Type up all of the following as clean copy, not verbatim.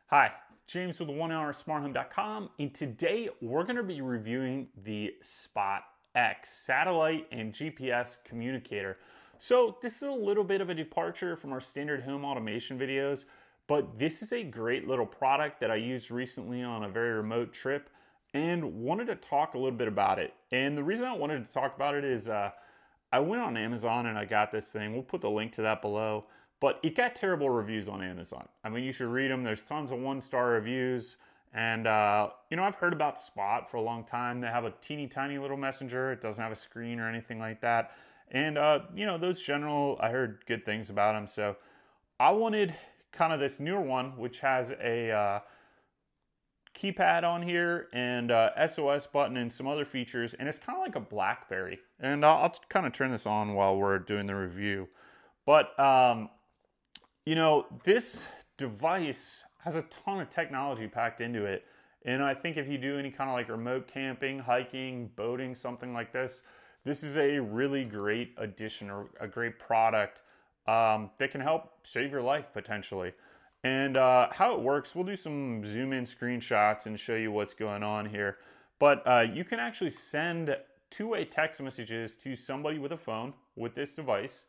Hi, James with 1hoursmarthome.com, and today we're going to be reviewing the Spot X satellite and GPS communicator. So this is a little bit of a departure from our standard home automation videos, but this is a great little product that I used recently on a very remote trip and wanted to talk a little bit about it. And the reason I wanted to talk about it is I went on Amazon and I got this thing. We'll put the link to that below. But it got terrible reviews on Amazon. I mean, you should read them. There's tons of one-star reviews. And, I've heard about Spot for a long time. They have a teeny tiny little messenger. It doesn't have a screen or anything like that. And, those general, I heard good things about them. So I wanted kind of this newer one, which has a keypad on here and SOS button and some other features. And it's kind of like a BlackBerry. And I'll kind of turn this on while we're doing the review. But, this device has a ton of technology packed into it. And I think if you do any kind of like remote camping, hiking, boating, something like this, this is a really great addition or a great product that can help save your life potentially. And how it works, we'll do some zoom in screenshots and show you what's going on here. But you can actually send two-way text messages to somebody with a phone with this device.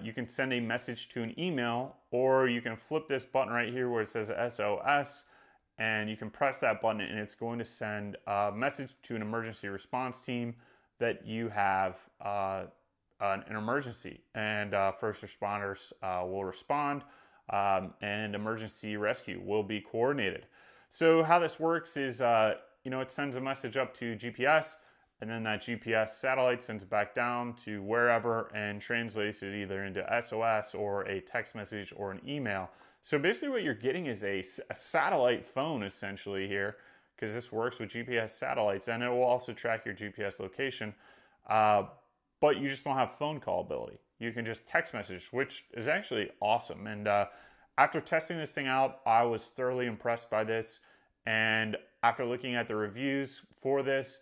You can send a message to an email, or you can flip this button right here where it says SOS, and you can press that button and it's going to send a message to an emergency response team that you have an emergency, and first responders will respond, and emergency rescue will be coordinated. So how this works is, it sends a message up to GPS, and then that GPS satellite sends it back down to wherever and translates it either into SOS or a text message or an email. So basically what you're getting is a satellite phone essentially here, because this works with GPS satellites, and it will also track your GPS location. But you just don't have phone call ability. You can just text message, which is actually awesome. And after testing this thing out, I was thoroughly impressed by this. And after looking at the reviews for this,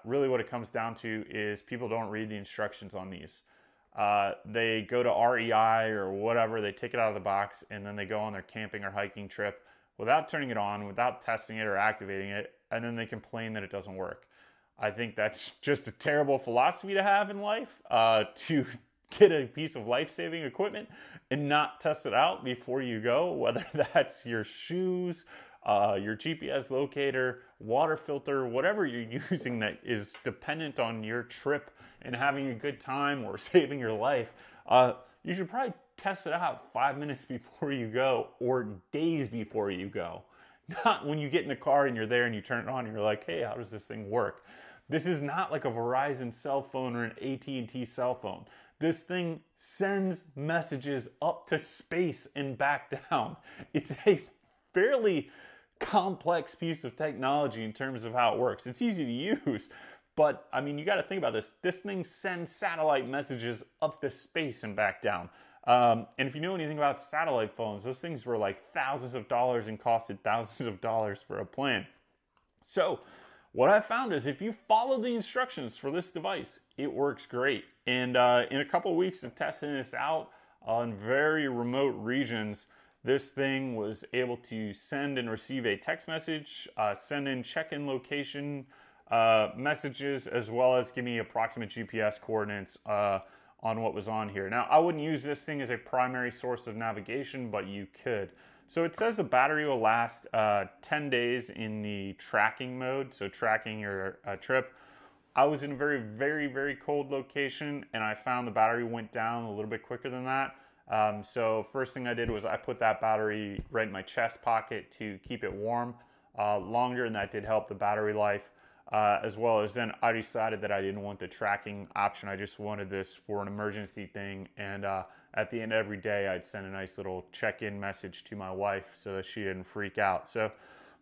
really what it comes down to is people don't read the instructions on these. They go to REI or whatever, they take it out of the box, and then they go on their camping or hiking trip without turning it on, without testing it or activating it, and then they complain that it doesn't work. I think that's just a terrible philosophy to have in life, to get a piece of life-saving equipment and not test it out before you go, whether that's your shoes, your GPS locator, water filter, whatever you're using that is dependent on your trip and having a good time or saving your life. You should probably test it out 5 minutes before you go or days before you go. Not when you get in the car and you're there and you turn it on and you're like, hey, how does this thing work? This is not like a Verizon cell phone or an AT&T cell phone. This thing sends messages up to space and back down. It's a fairly complex piece of technology in terms of how it works. It's easy to use, but I mean, you got to think about this. This thing sends satellite messages up to space and back down. And if you know anything about satellite phones, those things were like thousands of dollars and costed thousands of dollars for a plan. So what I found is if you follow the instructions for this device, it works great. And in a couple of weeks of testing this out on very remote regions, this thing was able to send and receive a text message, send in check-in location messages, as well as give me approximate GPS coordinates on what was on here. Now, I wouldn't use this thing as a primary source of navigation, but you could. So it says the battery will last 10 days in the tracking mode, so tracking your trip. I was in a very, very, very cold location, and I found the battery went down a little bit quicker than that. So first thing I did was I put that battery right in my chest pocket to keep it warm longer, and that did help the battery life, as well as then I decided that I didn't want the tracking option. I just wanted this for an emergency thing, and at the end of every day I'd send a nice little check-in message to my wife so that she didn't freak out. So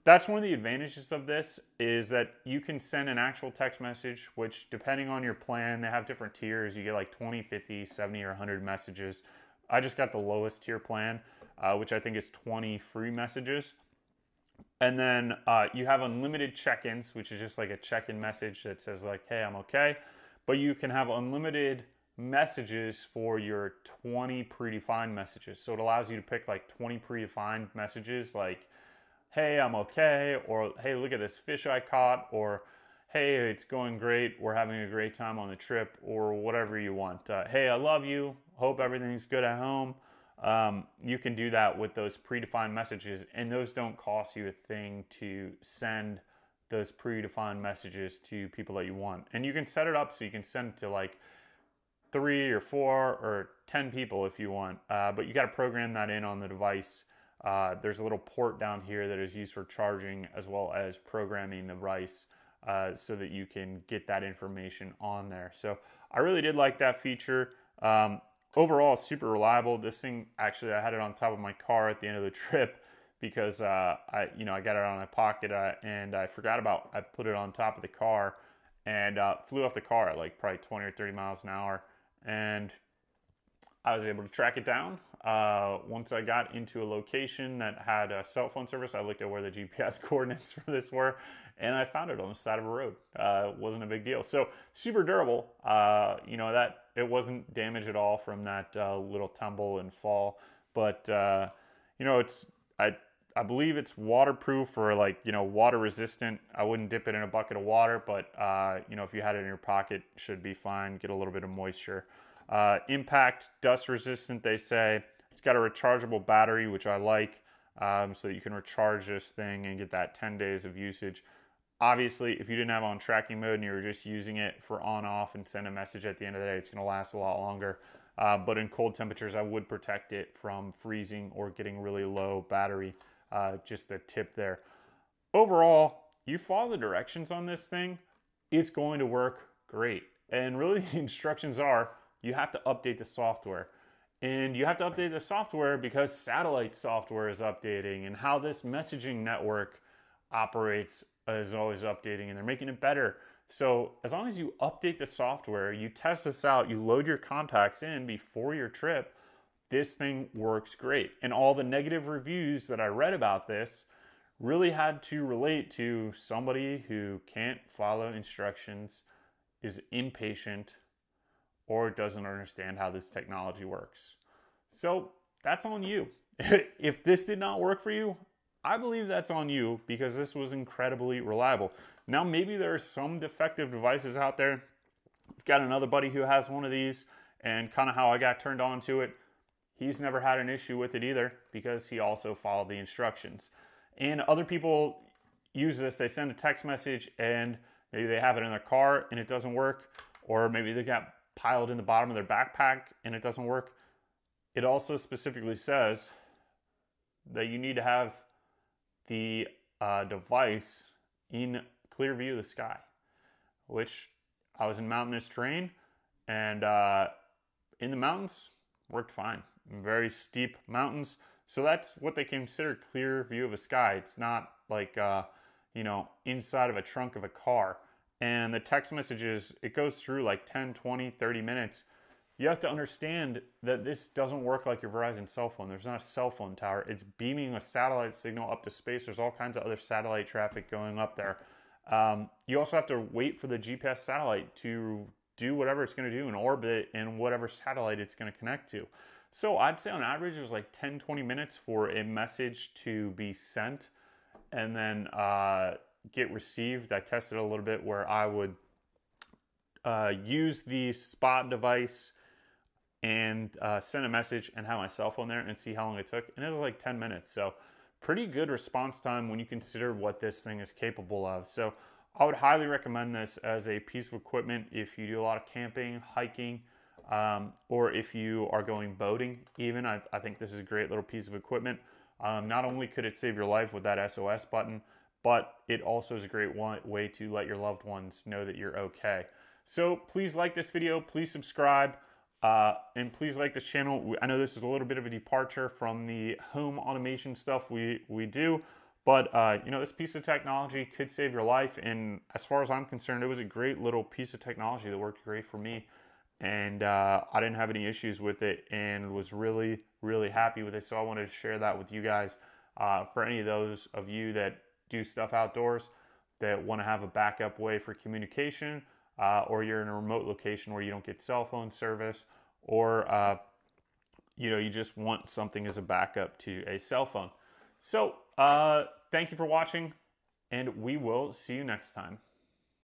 that's one of the advantages of this, is that you can send an actual text message, which depending on your plan, they have different tiers. You get like 20, 50, 70, or 100 messages. I just got the lowest tier plan, which I think is 20 free messages. And then you have unlimited check-ins, which is just like a check-in message that says like, hey, I'm okay. But you can have unlimited messages for your 20 predefined messages. So it allows you to pick like 20 predefined messages like, hey, I'm okay, or hey, look at this fish I caught, or hey, it's going great, we're having a great time on the trip, or whatever you want. Hey, I love you, hope everything's good at home. You can do that with those predefined messages, and those don't cost you a thing to send those predefined messages to people that you want. And you can set it up so you can send it to like 3 or 4 or 10 people if you want, but you got to program that in on the device. There's a little port down here that is used for charging as well as programming the device, so that you can get that information on there. So I really did like that feature. Overall, super reliable. This thing, actually, I had it on top of my car at the end of the trip because I got it on my pocket and I put it on top of the car and flew off the car at like probably 20 or 30 miles an hour. And I was able to track it down. Once I got into a location that had a cell phone service, I looked at where the GPS coordinates for this were, and I found it on the side of a road. It wasn't a big deal. So super durable. That it wasn't damaged at all from that little tumble and fall. But I believe it's waterproof or water resistant. I wouldn't dip it in a bucket of water, but if you had it in your pocket, it should be fine. Get a little bit of moisture. Impact, dust resistant, they say. It's got a rechargeable battery, which I like, so that you can recharge this thing and get that 10 days of usage. Obviously, if you didn't have on tracking mode and you were just using it for on-off and send a message at the end of the day, it's going to last a lot longer. But in cold temperatures, I would protect it from freezing or getting really low battery. Just a tip there. Overall, you follow the directions on this thing, it's going to work great. And really, the instructions are, you have to update the software. And you have to update the software because satellite software is updating, and how this messaging network operates is always updating, and they're making it better. So as long as you update the software, you test this out, you load your contacts in before your trip, this thing works great. And all the negative reviews that I read about this really had to relate to somebody who can't follow instructions, is impatient, or doesn't understand how this technology works. So that's on you. If this did not work for you, I believe that's on you, because this was incredibly reliable. Now, maybe there are some defective devices out there. I've got another buddy who has one of these, and kind of how I got turned on to it, he's never had an issue with it either, because he also followed the instructions. And other people use this, they send a text message and maybe they have it in their car and it doesn't work, or maybe they got piled in the bottom of their backpack and it doesn't work. It also specifically says that you need to have the device in clear view of the sky, which I was in mountainous terrain, and in the mountains worked fine. Very steep mountains, so that's what they consider clear view of a sky. It's not like inside of a trunk of a car. And the text messages, it goes through like 10, 20, 30 minutes. You have to understand that this doesn't work like your Verizon cell phone. There's not a cell phone tower. It's beaming a satellite signal up to space. There's all kinds of other satellite traffic going up there. You also have to wait for the GPS satellite to do whatever it's going to do in orbit and whatever satellite it's going to connect to. So I'd say on average it was like 10, 20 minutes for a message to be sent and then get received. I tested a little bit where I would use the spot device and send a message and have my cell phone there and see how long it took. And it was like 10 minutes. So pretty good response time when you consider what this thing is capable of. So I would highly recommend this as a piece of equipment if you do a lot of camping, hiking, or if you are going boating even. I think this is a great little piece of equipment. Not only could it save your life with that SOS button, but it also is a great way to let your loved ones know that you're okay. So please like this video, please subscribe, and please like this channel. I know this is a little bit of a departure from the home automation stuff we do, but this piece of technology could save your life. And as far as I'm concerned, it was a great little piece of technology that worked great for me. And I didn't have any issues with it and was really, really happy with it. So I wanted to share that with you guys. For any of those of you that do stuff outdoors, that want to have a backup way for communication, or you're in a remote location where you don't get cell phone service, or you just want something as a backup to a cell phone. So thank you for watching, and we will see you next time.